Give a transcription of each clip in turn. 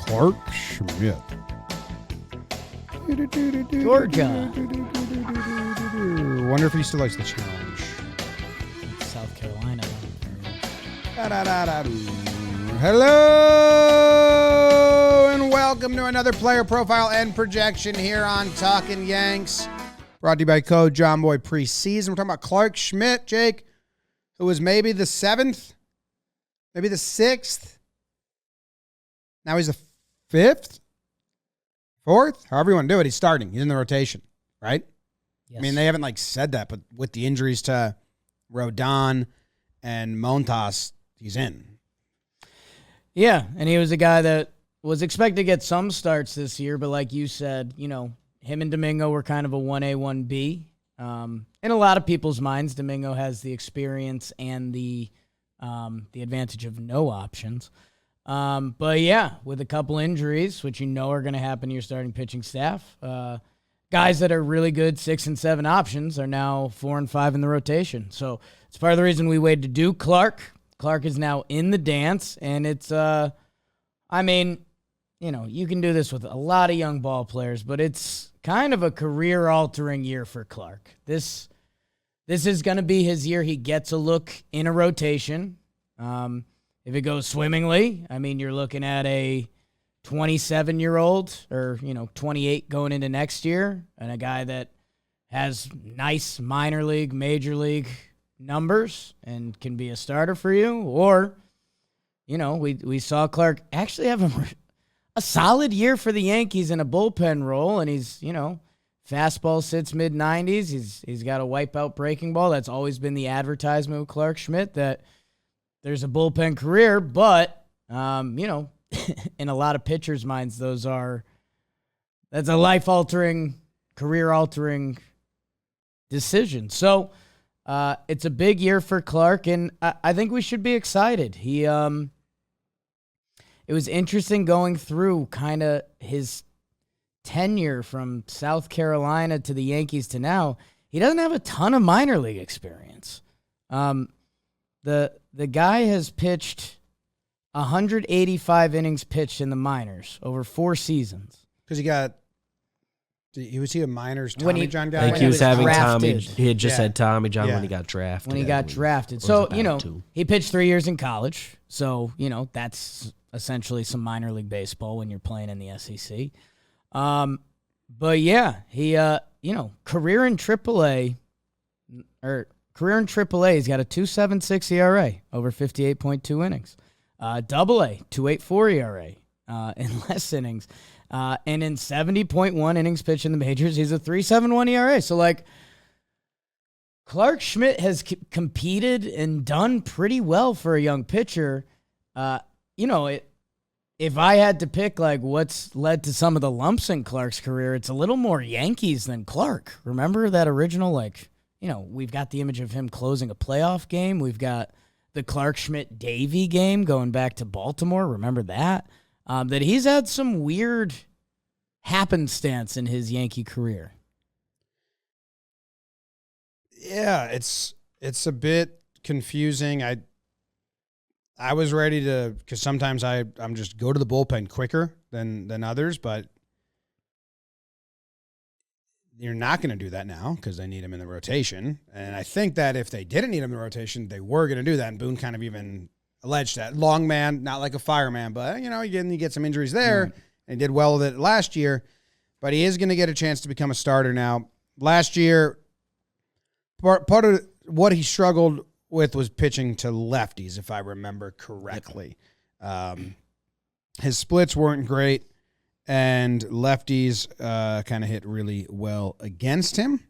Clarke Schmidt. Georgia. Wonder if he still likes the challenge. South Carolina. Hello and welcome to another player profile and projection here on Talkin Yanks. Brought to you by Code Jomboy Preseason. We're talking about Clarke Schmidt, Jake, who was maybe the 7th, maybe the 6th. Now he's the 5th, 4th, however you want to do it. He's starting. He's in the rotation, right? Yes. I mean, they haven't said that, but with the injuries to Rodon and Montas, he's in. Yeah, and he was a guy that was expected to get some starts this year, but like you said, him and Domingo were kind of a 1A, 1B. In a lot of people's minds, Domingo has the experience and the advantage of no options. But yeah, with a couple injuries, which are going to happen to your starting pitching staff, guys that are really good 6 and 7 options are now 4 and 5 in the rotation. So it's part of the reason we waited to do Clarke. Clarke is now in the dance, and it's, you can do this with a lot of young ball players, but it's kind of a career-altering year for Clarke. This is going to be his year. He gets a look in a rotation. If it goes swimmingly, you're looking at a 27-year-old or, 28 going into next year, and a guy that has nice minor league, major league numbers and can be a starter for you. Or, we saw Clarke actually have a solid year for the Yankees in a bullpen role, and he's, fastball sits mid-90s. He's got a wipeout breaking ball. That's always been the advertisement with Clarke Schmidt, that there's a bullpen career, but, in a lot of pitchers' minds, that's a life-altering, career-altering decision. So, it's a big year for Clarke, and I think we should be excited. It was interesting going through kind of his tenure from South Carolina to the Yankees to now. He doesn't have a ton of minor league experience. The guy has pitched 185 innings pitched in the minors over 4 seasons. Because was he a minors Tommy John guy? I think he was having drafted. Tommy. He had just had Tommy John when he got drafted. So, he pitched 3 years in college. So, that's essentially some minor league baseball when you're playing in the SEC. But yeah, he, career in AAA, he's got a 2.76 ERA over 58.2 innings. Double A, 2.84 ERA in less innings. And in 70.1 innings pitched in the majors, he's a 3.71 ERA. So, Clarke Schmidt has competed and done pretty well for a young pitcher. If I had to pick, what's led to some of the lumps in Clarke's career, it's a little more Yankees than Clarke. Remember that original, we've got the image of him closing a playoff game. We've got the Clarke Schmidt-Davey game going back to Baltimore. Remember that? That he's had some weird happenstance in his Yankee career. Yeah, it's a bit confusing. I was ready to, because sometimes I'm just go to the bullpen quicker than others, but you're not going to do that now because they need him in the rotation. And I think that if they didn't need him in the rotation, they were going to do that. And Boone kind of even alleged that. Long man, not like a fireman, but, you get some injuries there. Right. And did well with it last year. But he is going to get a chance to become a starter now. Last year, part of what he struggled with was pitching to lefties, if I remember correctly. His splits weren't great, and lefties kind of hit really well against him.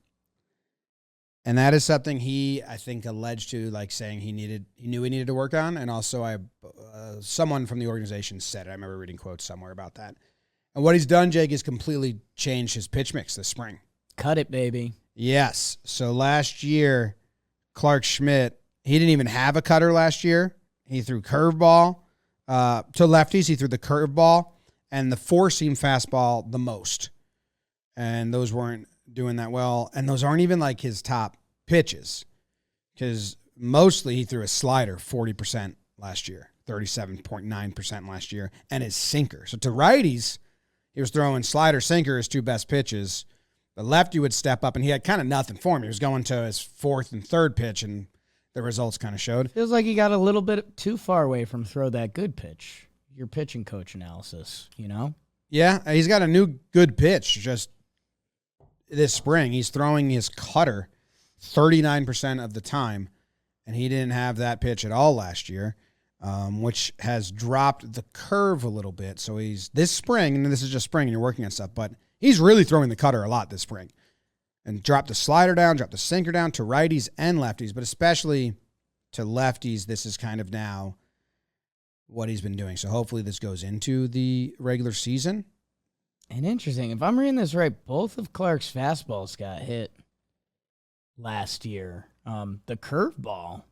And that is something he, I think, alleged to, saying he knew he needed to work on. And also, someone from the organization said it. I remember reading quotes somewhere about that. And what he's done, Jake, is completely changed his pitch mix this spring. Cut it, baby. Yes. So last year, Clarke Schmidt, he didn't even have a cutter last year. He threw curveball to lefties. He threw the curveball and the four-seam fastball the most. And those weren't doing that well. And those aren't even his top pitches, because mostly he threw a slider 40% last year, 37.9% last year, and his sinker. So to righties, he was throwing slider, sinker, his two best pitches. The lefty would step up, and he had kind of nothing for him. He was going to his fourth and third pitch, and the results kind of showed. Feels like he got a little bit too far away from throw that good pitch. Your pitching coach analysis, you know? Yeah, he's got a new good pitch just this spring. He's throwing his cutter 39% of the time, and he didn't have that pitch at all last year, which has dropped the curve a little bit. So he's this spring, and this is just spring, and you're working on stuff, but he's really throwing the cutter a lot this spring. And dropped the slider down, dropped the sinker down to righties and lefties, but especially to lefties, this is kind of now what he's been doing. So hopefully this goes into the regular season. And interesting, if I'm reading this right, both of Clarke's fastballs got hit last year. The curveball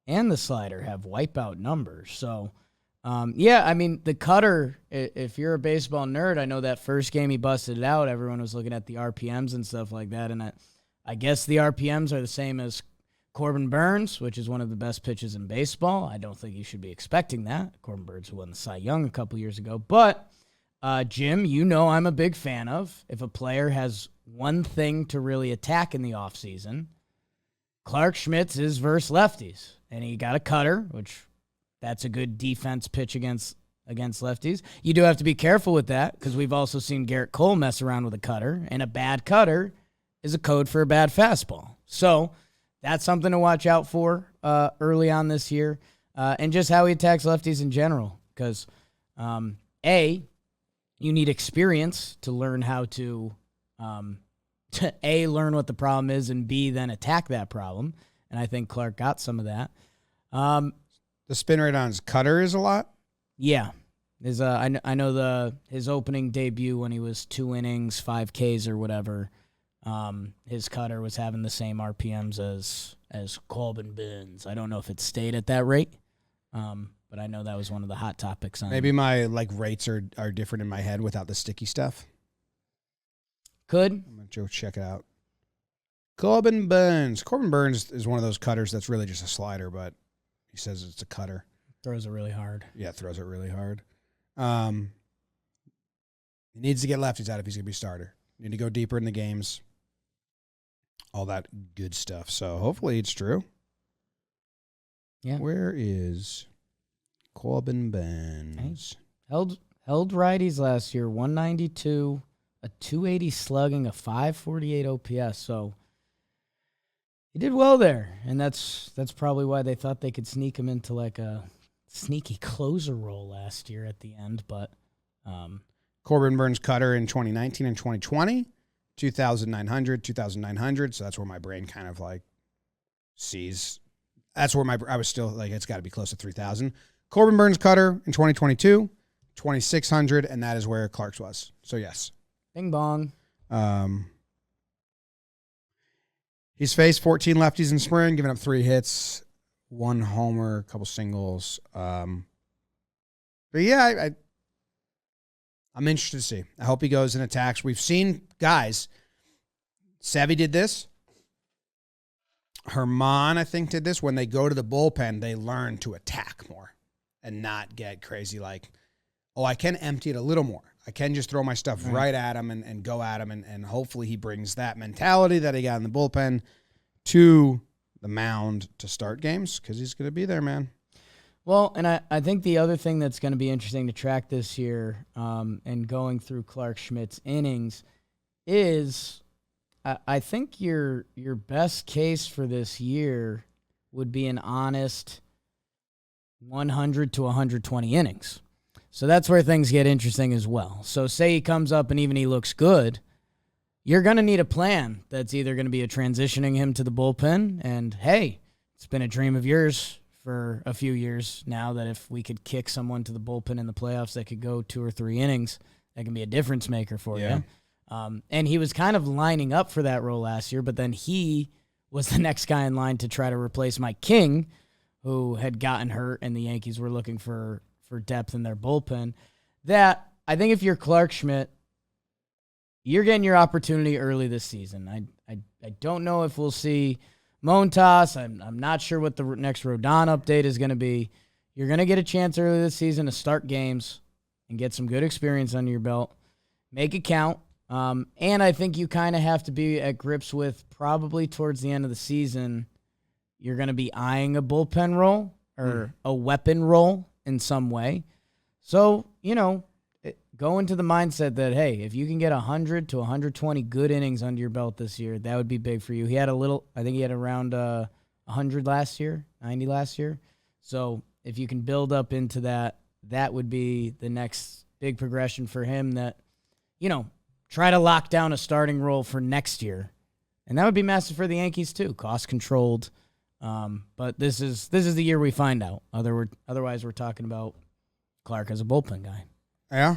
and the slider have wipeout numbers. So, yeah, I mean, the cutter, if you're a baseball nerd, I know that first game he busted it out, everyone was looking at the RPMs and stuff like that. And I guess the RPMs are the same as Corbin Burns, which is one of the best pitches in baseball. I don't think you should be expecting that. Corbin Burns won the Cy Young a couple years ago. But, Jim, you know I'm a big fan of if a player has one thing to really attack in the offseason, Clarke Schmidt's is versus lefties. And he got a cutter, which that's a good defense pitch against lefties. You do have to be careful with that because we've also seen Garrett Cole mess around with a cutter, and a bad cutter is a code for a bad fastball. So that's something to watch out for early on this year, and just how he attacks lefties in general because, A, you need experience to learn how to A, learn what the problem is, and B, then attack that problem. And I think Clarke got some of that. The spin rate on his cutter is a lot? Yeah. I know his opening debut when he was 2 innings, 5 Ks or whatever, his cutter was having the same RPMs as Corbin Burns. I don't know if it stayed at that rate, but I know that was one of the hot topics. Maybe my rates are different in my head without the sticky stuff. Could. I'm going to go check it out. Corbin Burns. Corbin Burns is one of those cutters that's really just a slider, but he says it's a cutter. Throws it really hard. Yeah, throws it really hard. He needs to get lefties out if he's going to be a starter. Need to go deeper in the games. All that good stuff. So hopefully it's true. Yeah. Where is Corbin Burns? Held righties last year, 192, a 280 slugging, a 548 OPS. So he did well there, and that's probably why they thought they could sneak him into like a sneaky closer role last year at the end. But Corbin Burns cutter in 2019 and 2020, 2,900. So that's where my brain kind of sees. That's where I was still it's got to be close to 3,000. Corbin Burns cutter in 2022, 2,600, and that is where Clarke's was. So yes. Bing bong. He's faced 14 lefties in spring, giving up 3 hits, 1 homer, a couple singles. But yeah, I'm interested to see. I hope he goes and attacks. We've seen guys. Sevy did this. Herman, I think, did this. When they go to the bullpen, they learn to attack more and not get crazy I can empty it a little more. I can just throw my stuff right at him and go at him, and hopefully he brings that mentality that he got in the bullpen to the mound to start games because he's going to be there, man. Well, and I think the other thing that's going to be interesting to track this year and going through Clarke Schmidt's innings is I think your best case for this year would be an honest 100 to 120 innings. So that's where things get interesting as well. So say he comes up and even he looks good, you're going to need a plan that's either going to be a transitioning him to the bullpen, and hey, it's been a dream of yours for a few years now that if we could kick someone to the bullpen in the playoffs that could go 2 or 3 innings, that can be a difference maker for you. And he was kind of lining up for that role last year, but then he was the next guy in line to try to replace Mike King, who had gotten hurt, and the Yankees were looking for depth in their bullpen. That, I think if you're Clarke Schmidt, you're getting your opportunity early this season. I don't know if we'll see Montas. I'm not sure what the next Rodon update is going to be. You're going to get a chance early this season to start games and get some good experience under your belt. Make it count. And I think you kind of have to be at grips with probably towards the end of the season, you're going to be eyeing a bullpen role or a weapon role in some way. So, go into the mindset that, hey, if you can get 100 to 120 good innings under your belt this year, that would be big for you. I think he had around 100 last year, 90 last year. So if you can build up into that, that would be the next big progression for him that, try to lock down a starting role for next year. And that would be massive for the Yankees too, cost controlled. But this is the year we find out. Otherwise, we're talking about Clarke as a bullpen guy. Yeah.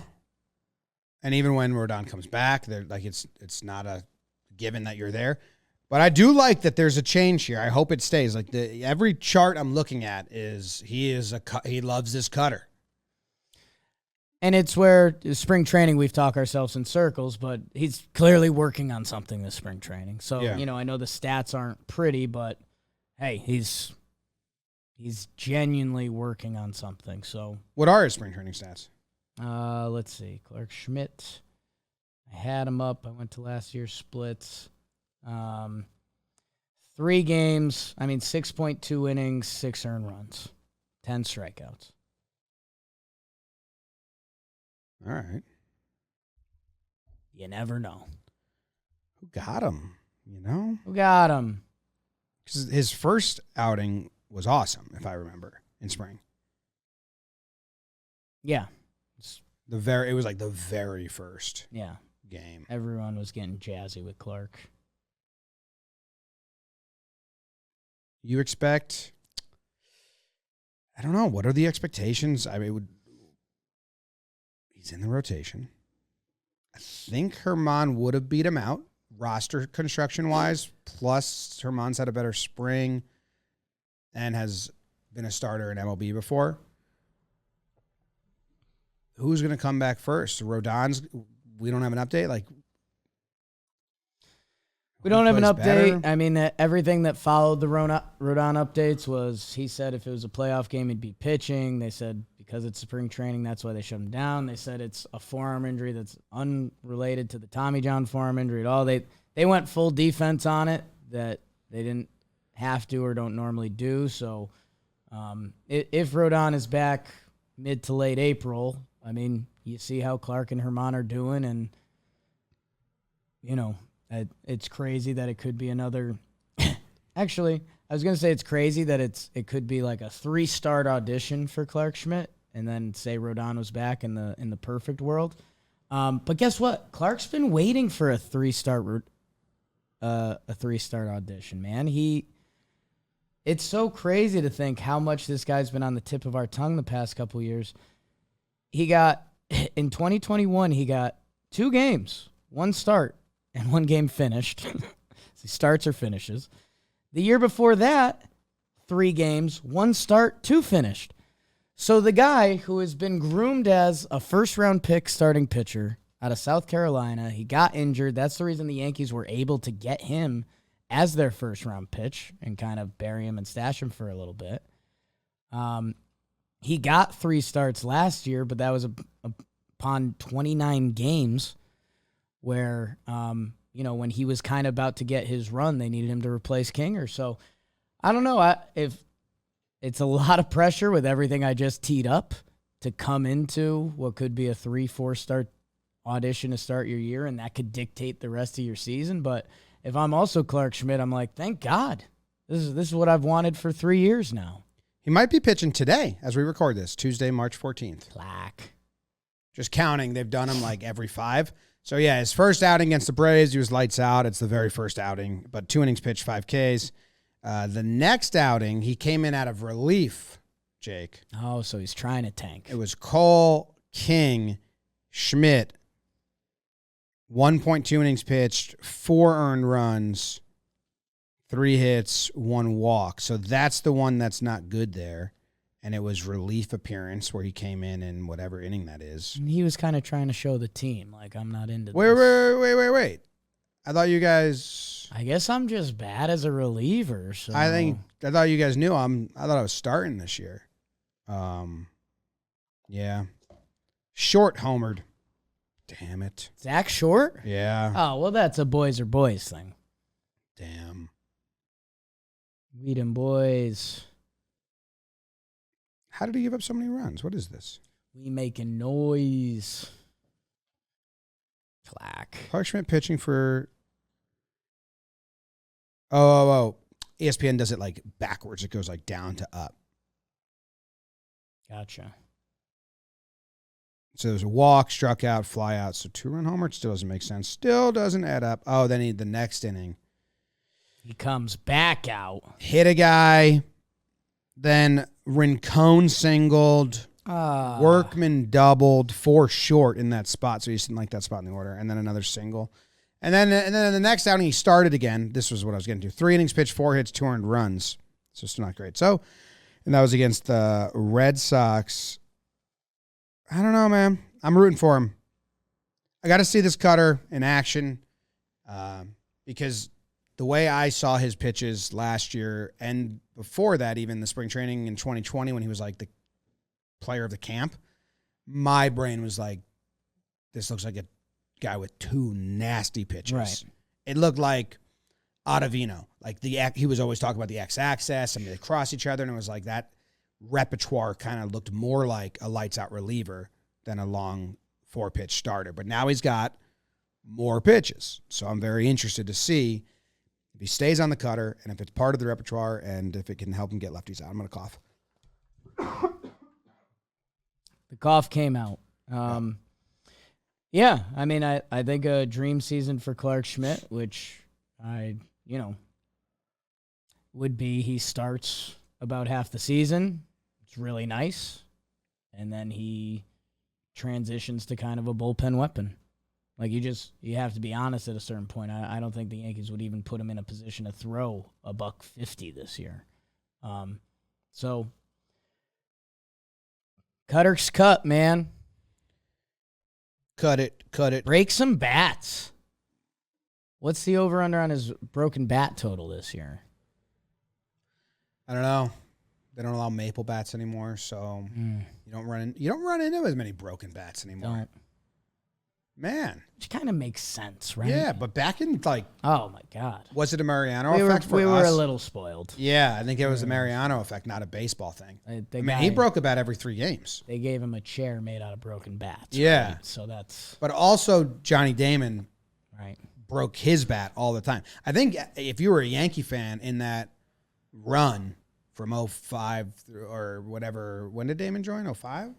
And even when Rodon comes back, it's not a given that you're there. But I do like that there's a change here. I hope it stays. Like every chart I'm looking at he loves this cutter. And it's where spring training we've talked ourselves in circles, but he's clearly working on something this spring training. So, I know the stats aren't pretty, but hey, he's genuinely working on something. So, what are his spring training stats? Let's see. Clarke Schmidt. I had him up. I went to last year's splits. 3 games. 6.2 innings, 6 earned runs, 10 strikeouts. All right. You never know. Who got him? Who got him? Because his first outing was awesome, if I remember, in spring. Yeah. It was like the very first game. Everyone was getting jazzy with Clarke. You expect, I don't know, what are the expectations? He's in the rotation. I think Herman would have beat him out, roster construction-wise, plus Herman's had a better spring and has been a starter in MLB before. Who's going to come back first? Rodon's, we don't have an update? We don't have an update. Better? Everything that followed the Rodon updates was he said if it was a playoff game, he'd be pitching. They said because it's spring training, that's why they shut him down. They said it's a forearm injury that's unrelated to the Tommy John forearm injury at all. They went full defense on it that they didn't have to or don't normally do. So if Rodon is back mid to late April, you see how Clarke and Herman are doing, and, it's crazy that it could be another – actually, I was going to say it's crazy that it could be like a 3-start audition for Clarke Schmidt and then say Rodon was back in the perfect world. But guess what? Clarke's been waiting for a 3-start audition, man. It's so crazy to think how much this guy's been on the tip of our tongue the past couple years. In 2021, he got 2 games, 1 start, and 1 game finished. Starts or finishes. The year before that, 3 games, 1 start, 2 finished. So the guy who has been groomed as a first-round pick starting pitcher out of South Carolina, he got injured. That's the reason the Yankees were able to get him as their first-round pitch and kind of bury him and stash him for a little bit. He got 3 starts last year, but that was upon 29 games where, when he was kind of about to get his run, they needed him to replace Kinger. So I don't know if it's a lot of pressure with everything I just teed up to come into what could be a 3-4 start audition to start your year, and that could dictate the rest of your season. But if I'm also Clarke Schmidt, I'm like, thank God. This is what I've wanted for 3 years now. He might be pitching today as we record this, Tuesday, March 14th. Clarke. Just counting, they've done him like every 5. So, yeah, his first outing against the Braves, he was lights out. It's the very first outing, but 2 innings pitched, 5 Ks. The next outing, he came in out of relief, Jake. Oh, so he's trying to tank. It was Cole, King, Schmidt, 1.2 innings pitched, 4 earned runs, 3 hits, 1 walk. So that's the one that's not good there. And it was relief appearance where he came in whatever inning that is. And he was kind of trying to show the team, like, I'm not into this. Wait. I thought you guys... I guess I'm just bad as a reliever. So I thought you guys knew I thought I was starting this year. Yeah. Short homered. Damn it. Zach Short? Yeah. Oh, well, that's a boys are boys thing. Damn. We them boys. How did he give up so many runs? What is this? We making noise. Clarke. Clarke Schmidt pitching for... Oh. ESPN does it like backwards. It goes like down to up. Gotcha. So there's a walk, struck out, fly out. So 2-run homer. It still doesn't make sense. Still doesn't add up. Oh, then the next inning. He comes back out. Hit a guy. Then Rincon singled. Workman doubled, 4 short in that spot. So he just didn't like that spot in the order. And then another single. And then in the next outing, he started again. This was what I was getting to. 3 innings pitched, 4 hits, 2 earned runs. So still not great. So, and that was against the Red Sox. I don't know, man. I'm rooting for him. I got to see this cutter in action because the way I saw his pitches last year and before that, even the spring training in 2020 when he was like the player of the camp, my brain was like, this looks like a guy with 2 nasty pitches. Right. It looked like Ottavino. Like he was always talking about the X-axis. I mean, they cross each other, and it was like that repertoire kind of looked more like a lights-out reliever than a long 4-pitch starter. But now he's got more pitches. So I'm very interested to see if he stays on the cutter and if it's part of the repertoire and if it can help him get lefties out. I'm going to cough. The cough came out. Yeah, I mean, I think a dream season for Clarke Schmidt, which would be he starts about half the season. It's really nice. And then he transitions to kind of a bullpen weapon. Like you have to be honest at a certain point. I don't think the Yankees would even put him in a position to throw a $150 this year. So cutter's cut, man. Cut it. Break some bats. What's the over-under on his broken bat total this year? I don't know. They don't allow maple bats anymore, so you don't run into as many broken bats anymore. Don't. Man. Which kind of makes sense, right? Yeah, but back in oh my God. Was it a Mariano effect for us? We were a little spoiled. Yeah, I think it was a Mariano effect, not a baseball thing. He broke a bat every 3 games. They gave him a chair made out of broken bats. Yeah. Right? So that's... But also Johnny Damon right. broke his bat all the time. I think if you were a Yankee fan in that run from 05 or whatever, when did Damon join? 05?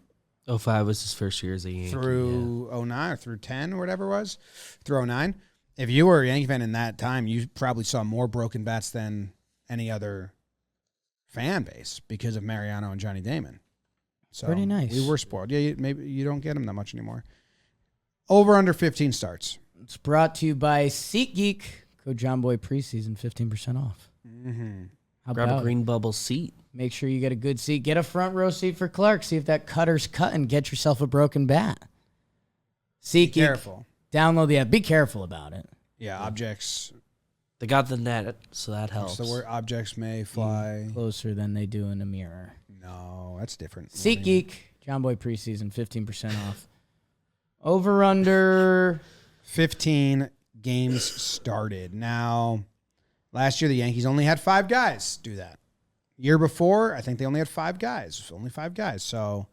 05 was his first year as a Yankee. Through 09 or through 10 or whatever it was. Through 09. If you were a Yankee fan in that time, you probably saw more broken bats than any other fan base because of Mariano and Johnny Damon. So pretty nice. We were spoiled. Yeah, maybe you don't get them that much anymore. Over under 15 starts. It's brought to you by SeatGeek. Code Jomboy preseason, 15% off. Mm-hmm. Grab a green bubble seat. Make sure you get a good seat. Get a front row seat for Clarke. See if that cutter's cutting. Get yourself a broken bat. SeatGeek. Be careful. Download the app. Be careful about it. Yeah, objects. They got the net, so that helps. So where objects may fly closer than they do in a mirror. No, that's different. SeatGeek. Jomboy preseason, 15% off. Over under 15 games started. Now, last year the Yankees only had 5 guys do that. Year before, I think they only had 5 guys. Only 5 guys. So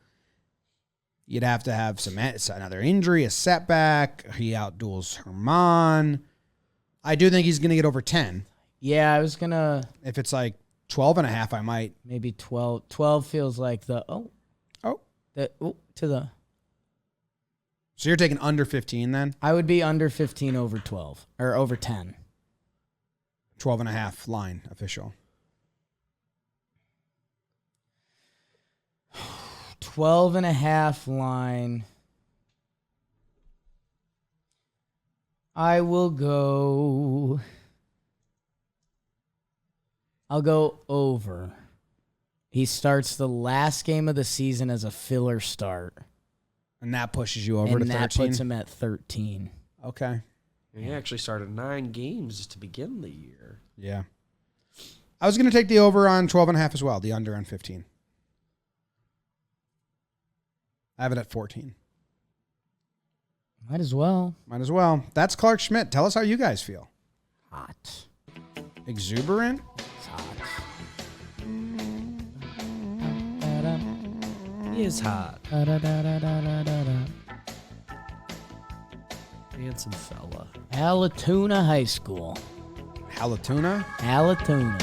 you'd have to have another injury, a setback. He outduels Herman. I do think he's going to get over 10. Yeah, I was going to. If it's like 12 and a half, I might. Maybe 12. 12 feels like the. To the. So you're taking under 15 then? I would be under 15 over 12. Or over 10. 12 and a half line official. 12 and a half line. I'll go over. He starts the last game of the season as a filler start. And that pushes you over to 13? And that puts him at 13. Okay. He actually started 9 games to begin the year. Yeah. I was going to take the over on 12 and a half as well, the under on 15. I have it at 14. Might as well. Might as well. That's Clarke Schmidt. Tell us how you guys feel. Hot. Exuberant? It's hot. He is hot. Da-da-da-da-da-da-da. Handsome fella. Alatoona High School. Halatuna? Alatoona.